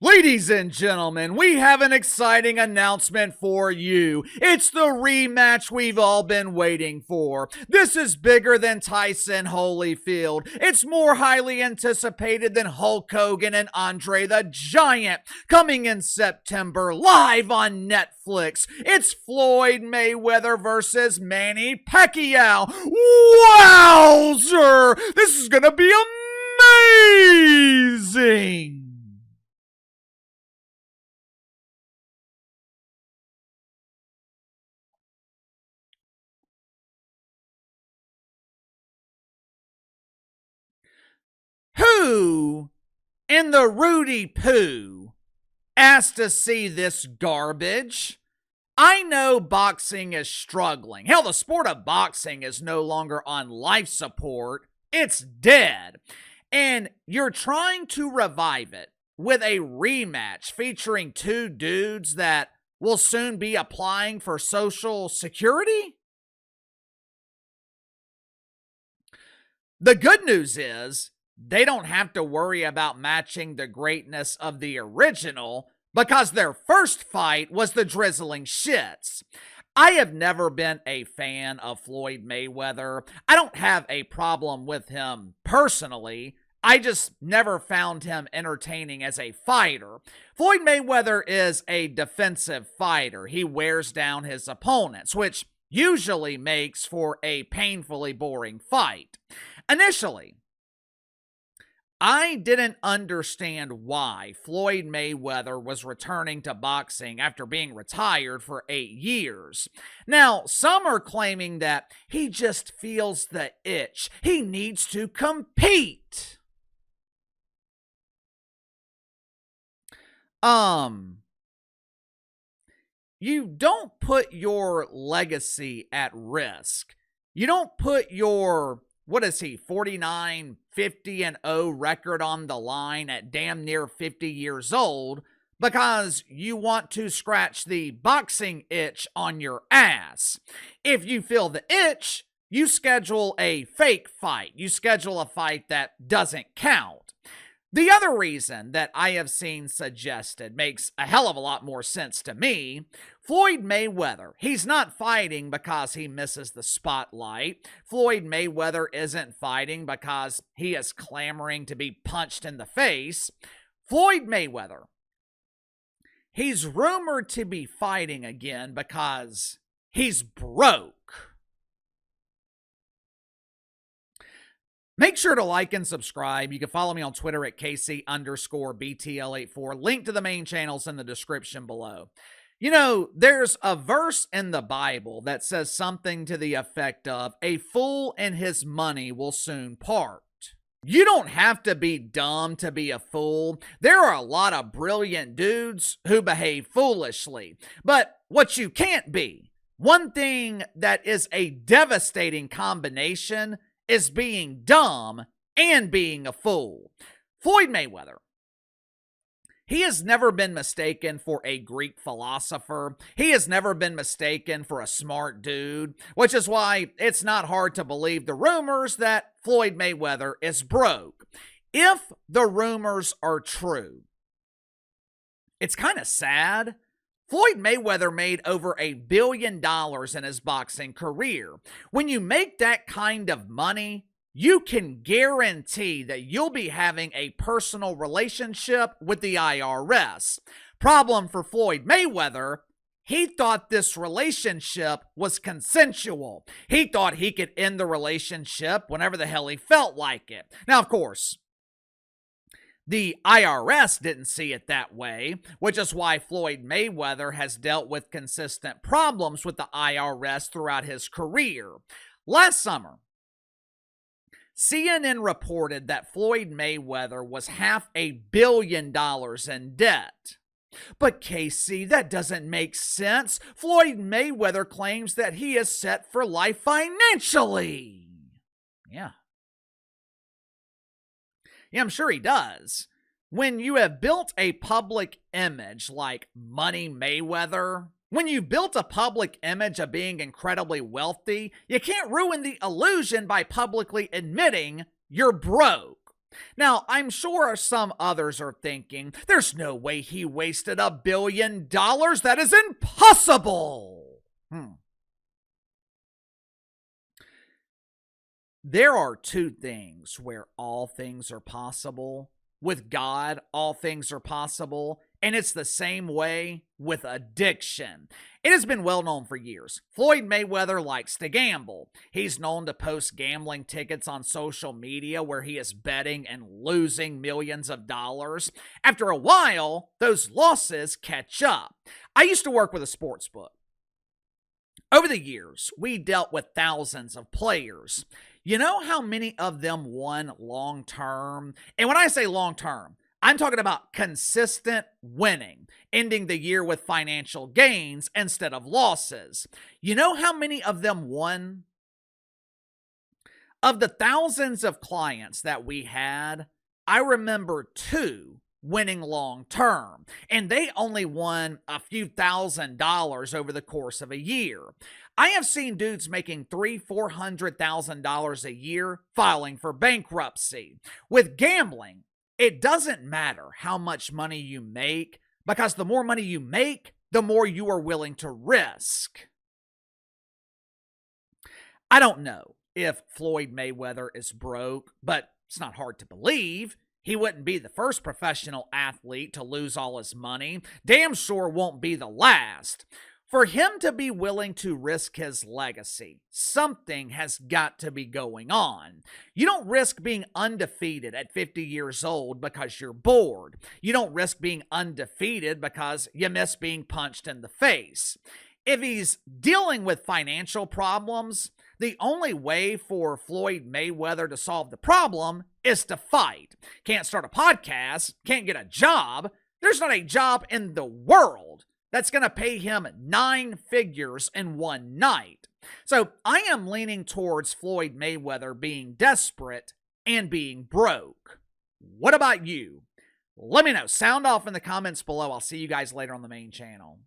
Ladies and gentlemen, we have an exciting announcement for you. It's the rematch we've all been waiting for. This is bigger than Tyson Holyfield. It's more highly anticipated than Hulk Hogan and Andre the Giant. Coming in September, live on Netflix, it's Floyd Mayweather versus Manny Pacquiao. Wowzer! This is gonna be amazing! Who in the Rudy Poo asked to see this garbage? I know boxing is struggling. Hell, the sport of boxing is no longer on life support. It's dead. And you're trying to revive it with a rematch featuring two dudes that will soon be applying for Social Security? The good news is they don't have to worry about matching the greatness of the original because their first fight was the drizzling shits. I have never been a fan of Floyd Mayweather. I don't have a problem with him personally. I just never found him entertaining as a fighter. Floyd Mayweather is a defensive fighter. He wears down his opponents, which usually makes for a painfully boring fight. Initially, I didn't understand why Floyd Mayweather was returning to boxing after being retired for 8 years. Now, some are claiming that he just feels the itch. He needs to compete. You don't put your legacy at risk. You don't put your, what is he, 49, 50 and 0 record on the line at damn near 50 years old because you want to scratch the boxing itch on your ass. If you feel the itch, you schedule a fake fight. You schedule a fight that doesn't count. The other reason that I have seen suggested makes a hell of a lot more sense to me. Floyd Mayweather, he's not fighting because he misses the spotlight. Floyd Mayweather isn't fighting because he is clamoring to be punched in the face. Floyd Mayweather, he's rumored to be fighting again because he's broke. Make sure to like and subscribe. You can follow me on Twitter at KC_BTL84. Link to the main channels in the description below. You know, there's a verse in the Bible that says something to the effect of, a fool and his money will soon part. You don't have to be dumb to be a fool. There are a lot of brilliant dudes who behave foolishly. But what you can't be, one thing that is a devastating combination is being dumb and being a fool. Floyd Mayweather, he has never been mistaken for a Greek philosopher. He has never been mistaken for a smart dude, which is why it's not hard to believe the rumors that Floyd Mayweather is broke. If the rumors are true, it's kind of sad. Floyd Mayweather made over $1 billion in his boxing career. When you make that kind of money, you can guarantee that you'll be having a personal relationship with the IRS. Problem for Floyd Mayweather, he thought this relationship was consensual. He thought he could end the relationship whenever the hell he felt like it. Now, of course, the IRS didn't see it that way, which is why Floyd Mayweather has dealt with consistent problems with the IRS throughout his career. Last summer, CNN reported that Floyd Mayweather was $500 million in debt. But KC, that doesn't make sense. Floyd Mayweather claims that he is set for life financially. Yeah, I'm sure he does. When you have built a public image like Money Mayweather, when you built a public image of being incredibly wealthy, you can't ruin the illusion by publicly admitting you're broke. Now, I'm sure some others are thinking, there's no way he wasted $1 billion. That is impossible. There are two things where all things are possible. With God, all things are possible. And it's the same way with addiction. It has been well known for years. Floyd Mayweather likes to gamble. He's known to post gambling tickets on social media where he is betting and losing millions of dollars. After a while, those losses catch up. I used to work with a sports book. Over the years, we dealt with thousands of players. You know how many of them won long term? And when I say long term, I'm talking about consistent winning, ending the year with financial gains instead of losses. You know how many of them won? Of the thousands of clients that we had, I remember two winning long term, and they only won a few $1,000s over the course of a year. I have seen dudes making $300,000-$400,000 a year filing for bankruptcy. With gambling, it doesn't matter how much money you make, because the more money you make, the more you are willing to risk. I don't know if Floyd Mayweather is broke, but it's not hard to believe. He wouldn't be the first professional athlete to lose all his money. Damn sure won't be the last. For him to be willing to risk his legacy, something has got to be going on. You don't risk being undefeated at 50 years old because you're bored. You don't risk being undefeated because you miss being punched in the face. If he's dealing with financial problems, the only way for Floyd Mayweather to solve the problem is to fight. Can't start a podcast, can't get a job. There's not a job in the world that's going to pay him 9 figures in one night. So I am leaning towards Floyd Mayweather being desperate and being broke. What about you? Let me know. Sound off in the comments below. I'll see you guys later on the main channel.